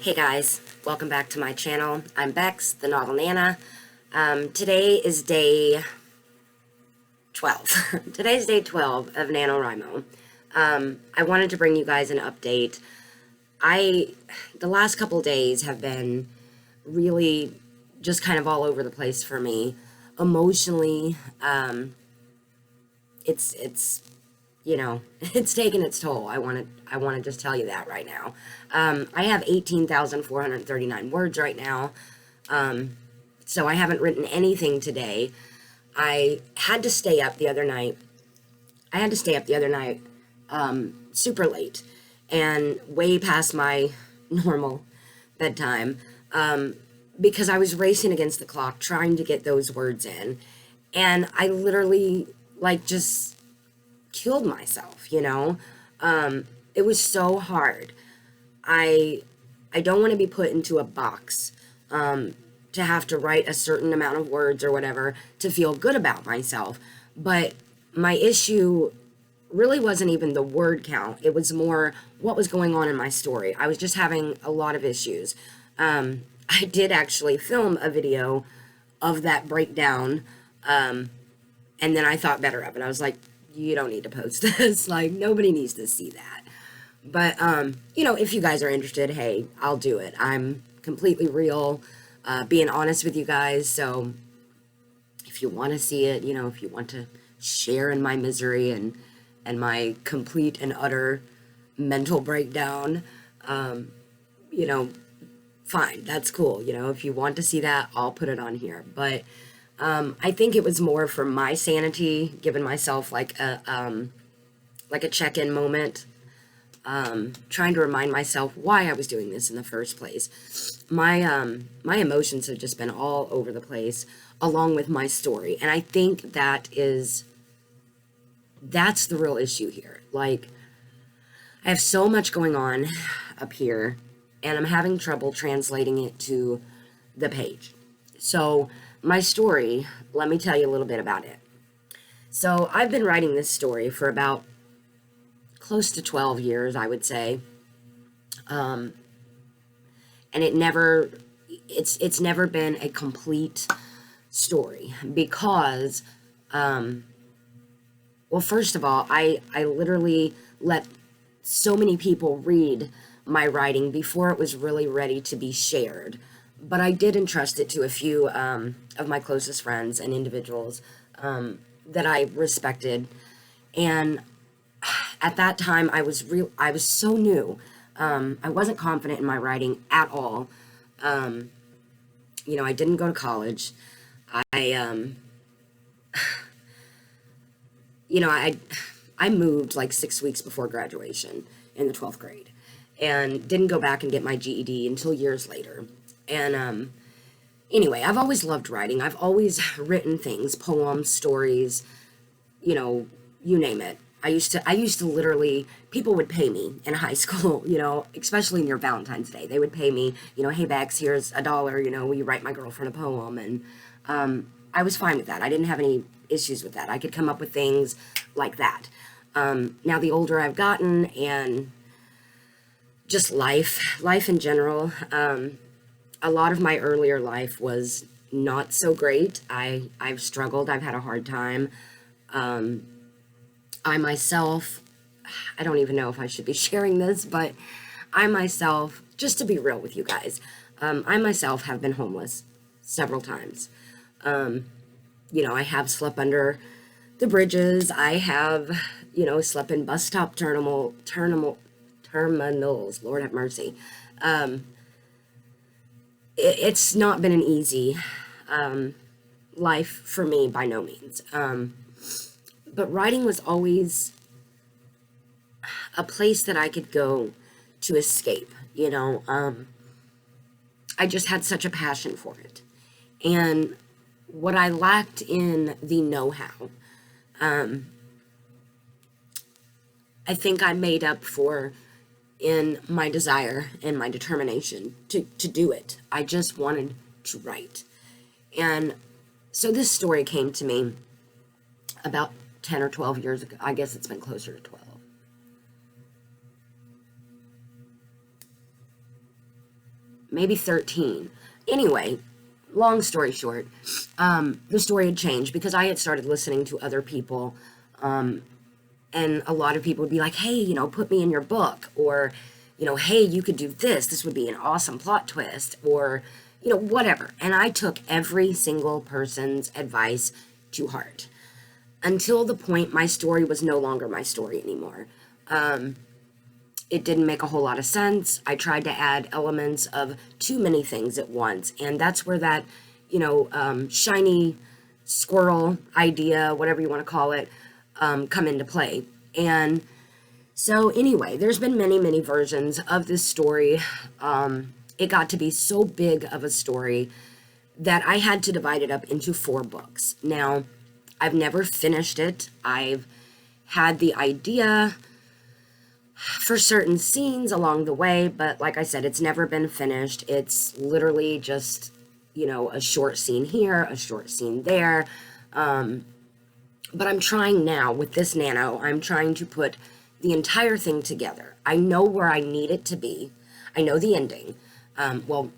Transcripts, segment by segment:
Hey guys, welcome back to my channel. I'm Bex, the Novel Nana. Today is day 12. Today's day 12 of Nanowrimo. I wanted to bring you guys an update. The last couple days have been really just kind of all over the place for me. Emotionally, it's it's taken its toll. I want to just tell you that right now. I have 18,439 words right now. So I haven't written anything today. I had to stay up the other night. Super late and way past my normal bedtime, because I was racing against the clock trying to get those words in. And I literally, just killed myself. It was so hard. I don't want to be put into a box, to have to write a certain amount of words or whatever to feel good about myself. But my issue really wasn't even the word count. It was more what was going on in my story. I was just having a lot of issues. I did actually film a video of that breakdown, and then I thought better of it. I was like, you don't need to post this. Nobody needs to see that. But, if you guys are interested, hey, I'll do it. I'm completely real, being honest with you guys. So if you want to see it, if you want to share in my misery and my complete and utter mental breakdown, fine, that's cool. If you want to see that, I'll put it on here. But I think it was more for my sanity, giving myself like a check-in moment, trying to remind myself why I was doing this in the first place. My emotions have just been all over the place, along with my story, and I think that's the real issue here. I have so much going on up here, and I'm having trouble translating it to the page. So my story, let me tell you a little bit about it. So I've been writing this story for about close to 12 years, I would say. And it's never been a complete story because, well, first of all, I literally let so many people read my writing before it was really ready to be shared. But I did entrust it to a few of my closest friends and individuals that I respected. And at that time, I was so new. I wasn't confident in my writing at all. I didn't go to college. I moved 6 weeks before graduation in the 12th grade and didn't go back and get my GED until years later. And anyway, I've always loved writing. I've always written things, poems, stories, you name it. I used to literally, people would pay me in high school, especially near Valentine's Day. They would pay me, hey Bex, here's $1, will you write my girlfriend a poem? And I was fine with that. I didn't have any issues with that. I could come up with things like that. Now the older I've gotten and just life in general, a lot of my earlier life was not so great. I've struggled. I've had a hard time. I myself, I don't even know if I should be sharing this, but I myself, just to be real with you guys, I myself have been homeless several times. I have slept under the bridges. I have, slept in bus stop terminals. Lord have mercy. It's not been an easy life for me by no means. But writing was always a place that I could go to escape, I just had such a passion for it. And what I lacked in the know-how, I think I made up for in my desire and my determination to do it. I just wanted to write. And so this story came to me about 10 or 12 years ago. I guess it's been closer to 12. maybe 13. Anyway, long story short, the story had changed because I had started listening to other people, and a lot of people would be like, hey, put me in your book, or, hey, you could do this. This would be an awesome plot twist, or, whatever. And I took every single person's advice to heart until the point my story was no longer my story anymore. It didn't make a whole lot of sense. I tried to add elements of too many things at once, and that's where that, shiny squirrel idea, whatever you want to call it, come into play. And so anyway, there's been many, many versions of this story. It got to be so big of a story that I had to divide it up into 4 books. Now, I've never finished it. I've had the idea for certain scenes along the way, but like I said, it's never been finished. It's literally just, a short scene here, a short scene there. But I'm trying now with this Nano, I'm trying to put the entire thing together. I know where I need it to be. I know the ending. Well,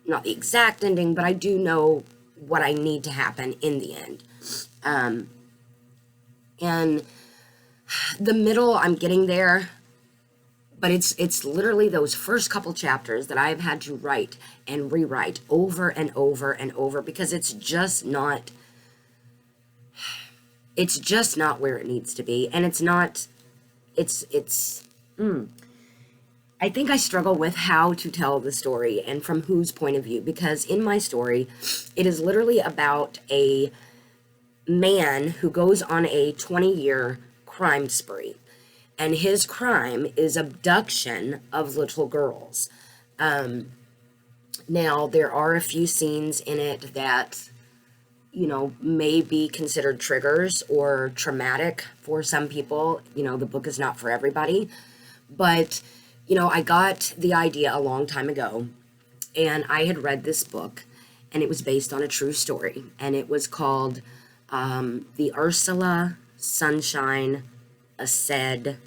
not the exact ending, but I do know what I need to happen in the end. And the middle, I'm getting there, but it's literally those first couple chapters that I've had to write and rewrite over and over and over, because it's just not where it needs to be. And I think I struggle with how to tell the story and from whose point of view, because in my story, it is literally about a man who goes on a 20-year crime spree. And his crime is abduction of little girls. Now, there are a few scenes in it that, may be considered triggers or traumatic for some people. The book is not for everybody. But, I got the idea a long time ago, and I had read this book, and it was based on a true story. And it was called the Ursula Sunshine said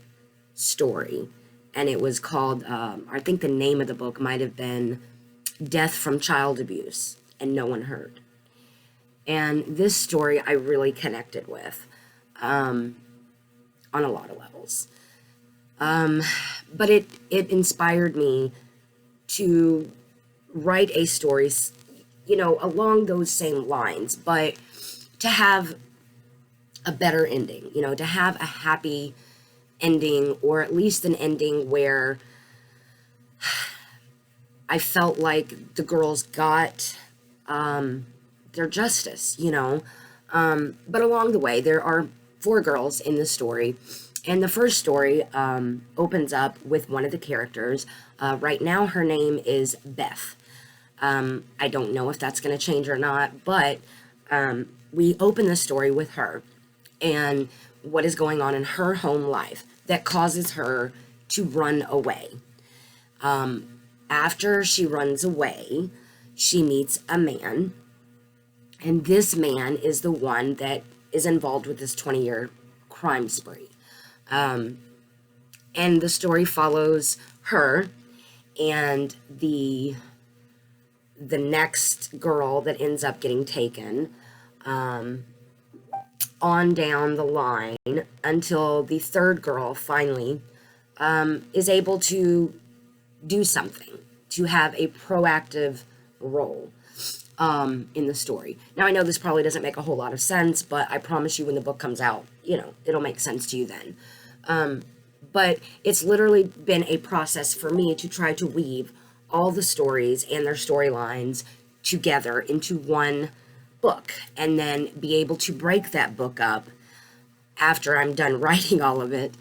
story, and it was called I think the name of the book might have been Death from Child Abuse and No One Heard. And this story I really connected with on a lot of levels, but it inspired me to write a story along those same lines, but to have a better ending, to have a happy ending, or at least an ending where I felt like the girls got their justice, but along the way, there are 4 girls in the story, and the first story opens up with one of the characters. Right now, her name is Beth. I don't know if that's going to change or not, but we open the story with her and what is going on in her home life that causes her to run away. After she runs away, she meets a man, and this man is the one that is involved with this 20-year crime spree. And the story follows her and the next girl that ends up getting taken, on down the line until the third girl finally is able to do something, to have a proactive role in the story. Now, I know this probably doesn't make a whole lot of sense, but I promise you when the book comes out, it'll make sense to you then. But it's literally been a process for me to try to weave all the stories and their storylines together into one book, and then be able to break that book up after I'm done writing all of it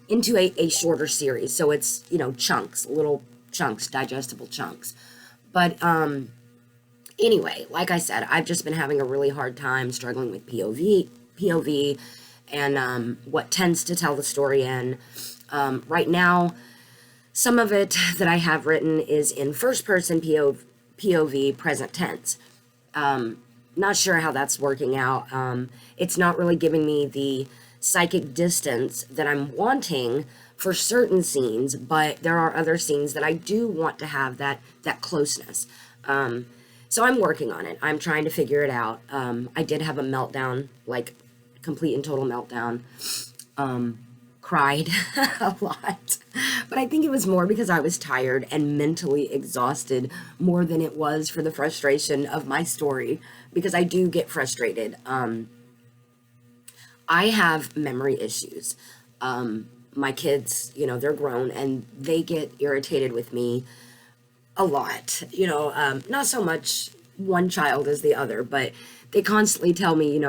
into a shorter series. So it's, chunks, little chunks, digestible chunks. But anyway, like I said, I've just been having a really hard time struggling with POV and what tends to tell the story in. Right now, some of it that I have written is in first person POV present tense. Not sure how that's working out. It's not really giving me the psychic distance that I'm wanting for certain scenes, but there are other scenes that I do want to have that closeness. So I'm working on it. I'm trying to figure it out. I did have a meltdown, like complete and total meltdown. Cried a lot, but I think it was more because I was tired and mentally exhausted more than it was for the frustration of my story, because I do get frustrated. I have memory issues. My kids, they're grown and they get irritated with me a lot. Not so much one child as the other, but they constantly tell me,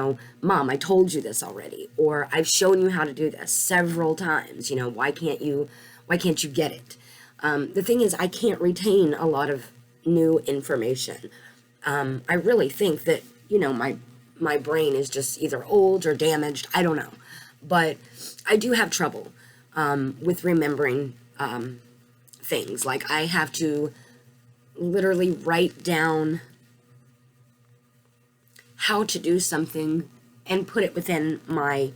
Mom, I told you this already, or I've shown you how to do this several times. Why can't you get it? The thing is, I can't retain a lot of new information. I really think that, my brain is just either old or damaged. I don't know. But I do have trouble with remembering things. Like, I have to literally write down how to do something and put it within my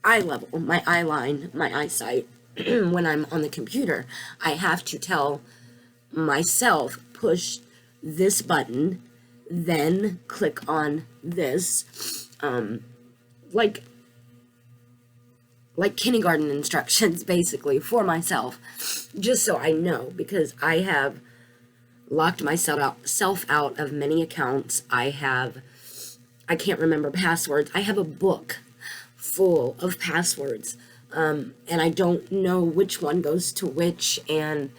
eye level, my eye line, my eyesight. When I'm on the computer, I have to tell myself, push this button, then click on this, like kindergarten instructions, basically, for myself, just so I know, because I have locked myself out of many accounts. I can't remember passwords. I have a book full of passwords, and I don't know which one goes to which, and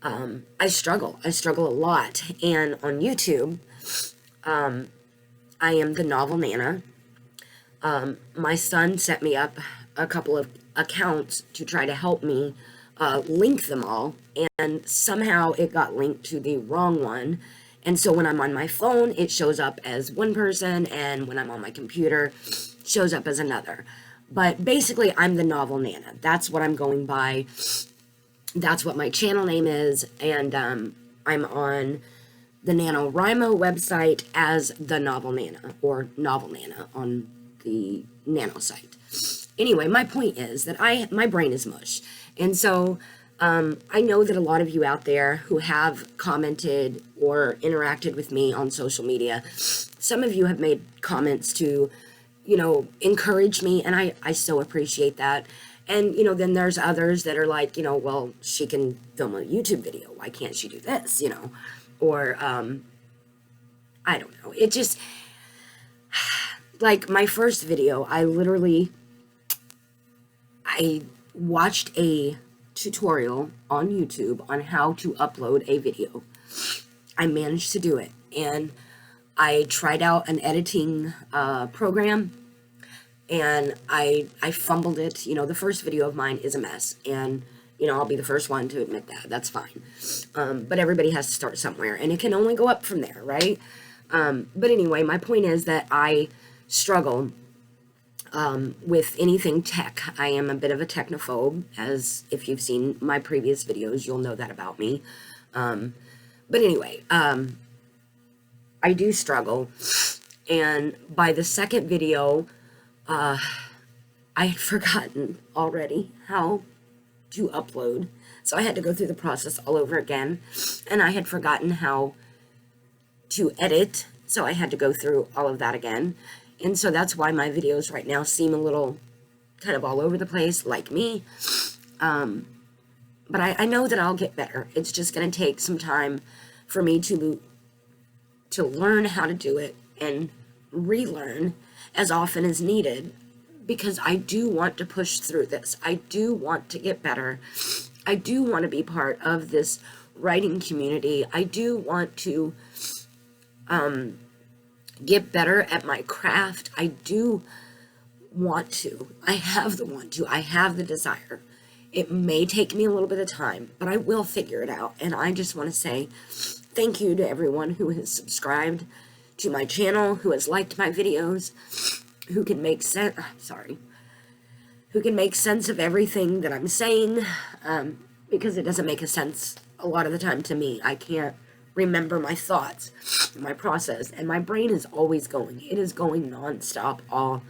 I struggle a lot. And on YouTube, I am the Novel Nana. My son set me up a couple of accounts to try to help me link them all, and somehow it got linked to the wrong one. And so when I'm on my phone, it shows up as one person, and when I'm on my computer, it shows up as another. But basically, I'm the Novel Nana. That's what I'm going by. That's what my channel name is, and I'm on the Nanowrimo website as the Novel Nana, or Novel Nana on the Nano site. Anyway, my point is that my brain is mush. And so I know that a lot of you out there who have commented or interacted with me on social media, some of you have made comments to, encourage me, and I so appreciate that. And, then there's others that are like, well, she can film a YouTube video. Why can't she do this, Or, I don't know. It just, like, my first video, I watched a tutorial on YouTube on how to upload a video. I managed to do it, and I tried out an editing program, and I fumbled it. The first video of mine is a mess, and I'll be the first one to admit that. That's fine. But everybody has to start somewhere, and it can only go up from there, right? But anyway, my point is that I struggle with anything tech. I am a bit of a technophobe, as if you've seen my previous videos, you'll know that about me. But anyway, I do struggle, and by the second video, I had forgotten already how to upload, so I had to go through the process all over again, and I had forgotten how to edit, so I had to go through all of that again. And so that's why my videos right now seem a little kind of all over the place, like me. But I know that I'll get better. It's just going to take some time for me to learn how to do it and relearn as often as needed, because I do want to push through this. I do want to get better. I do want to be part of this writing community. I do want to get better at my craft. I do want to. I have the want to. I have the desire. It may take me a little bit of time, but I will figure it out. And I just want to say thank you to everyone who has subscribed to my channel, who has liked my videos, who can make sense, who can make sense of everything that I'm saying, because it doesn't make a sense a lot of the time to me. I can't remember my thoughts, my process, and my brain is always going. It is going nonstop all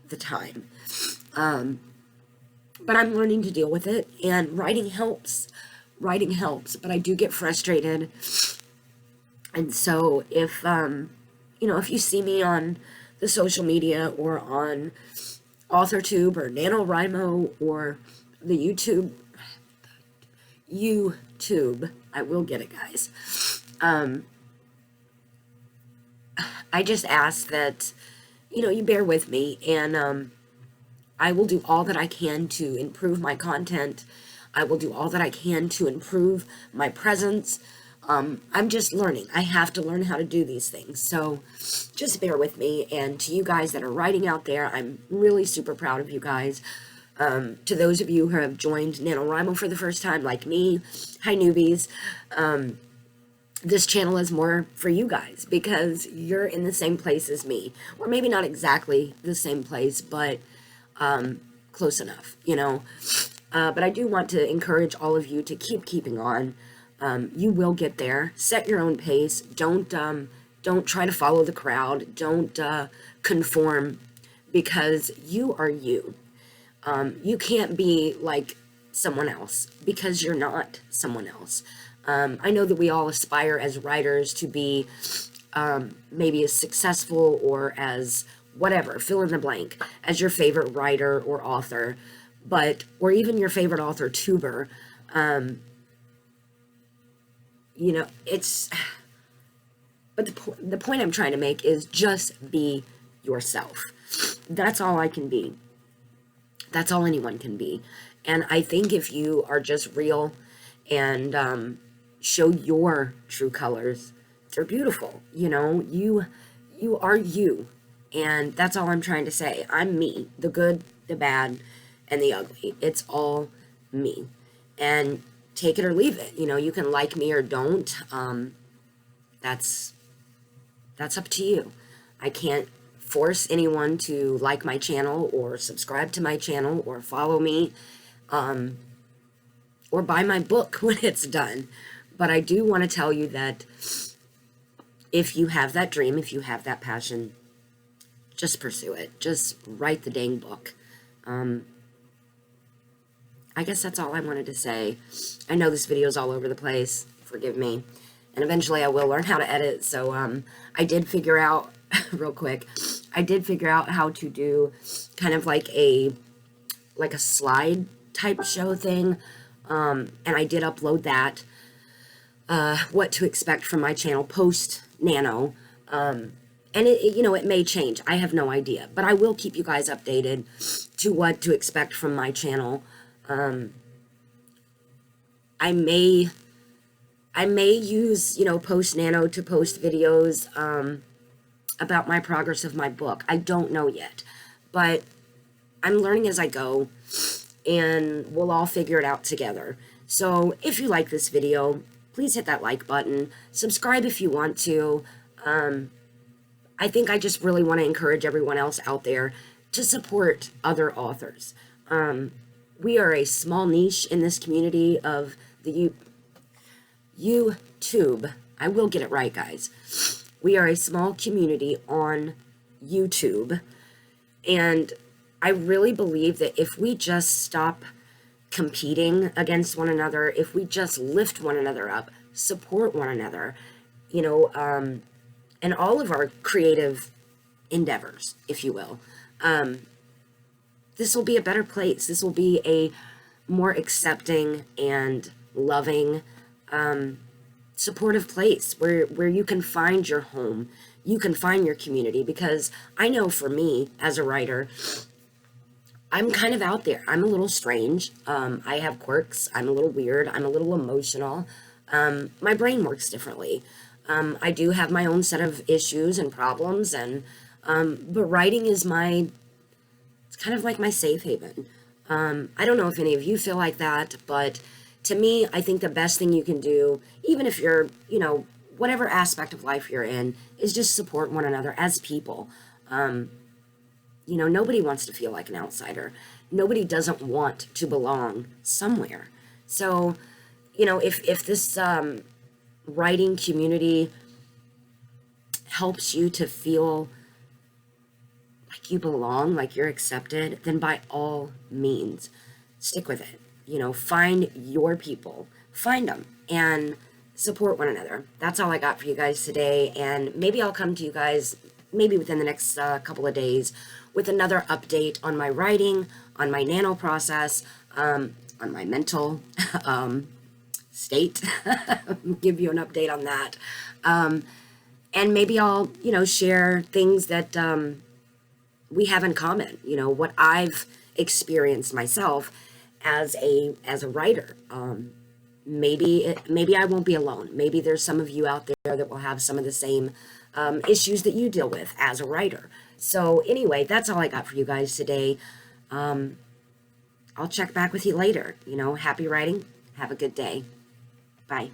the time. but I'm learning to deal with it, and writing helps. Writing helps, but I do get frustrated. And so if you see me on the social media or on AuthorTube or Nanowrimo or the YouTube, I will get it, guys. I just ask that, you bear with me, and I will do all that I can to improve my content. I will do all that I can to improve my presence. I'm just learning. I have to learn how to do these things. So just bear with me. And to you guys that are writing out there, I'm really super proud of you guys. To those of you who have joined NaNoWriMo for the first time, like me, hi newbies. This channel is more for you guys because you're in the same place as me. Or maybe not exactly the same place, but close enough, But I do want to encourage all of you to keeping on. You will get there. Set your own pace. Don't try to follow the crowd. Don't conform, because you are you. You can't be like someone else because you're not someone else. I know that we all aspire as writers to be maybe as successful or as whatever, fill in the blank, as your favorite writer or author, or even your favorite author tuber. But the point I'm trying to make is just be yourself. That's all I can be. That's all anyone can be. And I think if you are just real and show your true colors, they're beautiful. You are you. And that's all I'm trying to say. I'm me, the good, the bad, and the ugly. It's all me. And take it or leave it. You can like me or don't. That's up to you. I can't force anyone to like my channel or subscribe to my channel or follow me or buy my book when it's done. But I do want to tell you that if you have that dream, if you have that passion, just pursue it. Just write the dang book. I guess that's all I wanted to say. I know this video is all over the place. Forgive me. And eventually I will learn how to edit. So I did figure out, real quick, I did figure out how to do kind of like a slide type show thing. And I did upload that. What to expect from my channel post Nano. And it may change. I have no idea. But I will keep you guys updated to what to expect from my channel. I may use, post Nano to post videos about my progress of my book. I don't know yet, but I'm learning as I go, and we'll all figure it out together. So if you like this video, please hit that like button. Subscribe if you want to. I think I just really want to encourage everyone else out there to support other authors. We are a small niche in this community of the YouTube. I will get it right, guys. We are a small community on YouTube, and I really believe that if we just stop competing against one another, if we just lift one another up, support one another, and all of our creative endeavors, if you will, this will be a better place. This will be a more accepting and loving, supportive place where you can find your home, you can find your community. Because I know for me as a writer, I'm kind of out there. I'm a little strange. I have quirks. I'm a little weird. I'm a little emotional. My brain works differently. I do have my own set of issues and problems, but writing is it's kind of like my safe haven. I don't know if any of you feel like that, but to me, I think the best thing you can do, even if you're, whatever aspect of life you're in, is just support one another as people. Nobody wants to feel like an outsider. Nobody doesn't want to belong somewhere. So, if this writing community helps you to feel like you belong, like you're accepted, then by all means, stick with it. You know, find your people, find them, and support one another. That's all I got for you guys today. And maybe I'll come to you guys maybe within the next couple of days with another update on my writing, on my nano process, on my mental state. Give you an update on that. And maybe I'll, share things that we have in common, what I've experienced myself as a writer. Maybe I won't be alone. Maybe there's some of you out there that will have some of the same issues that you deal with as a writer. So anyway, that's all I got for you guys today. I'll check back with you later. Happy writing. Have a good day. Bye.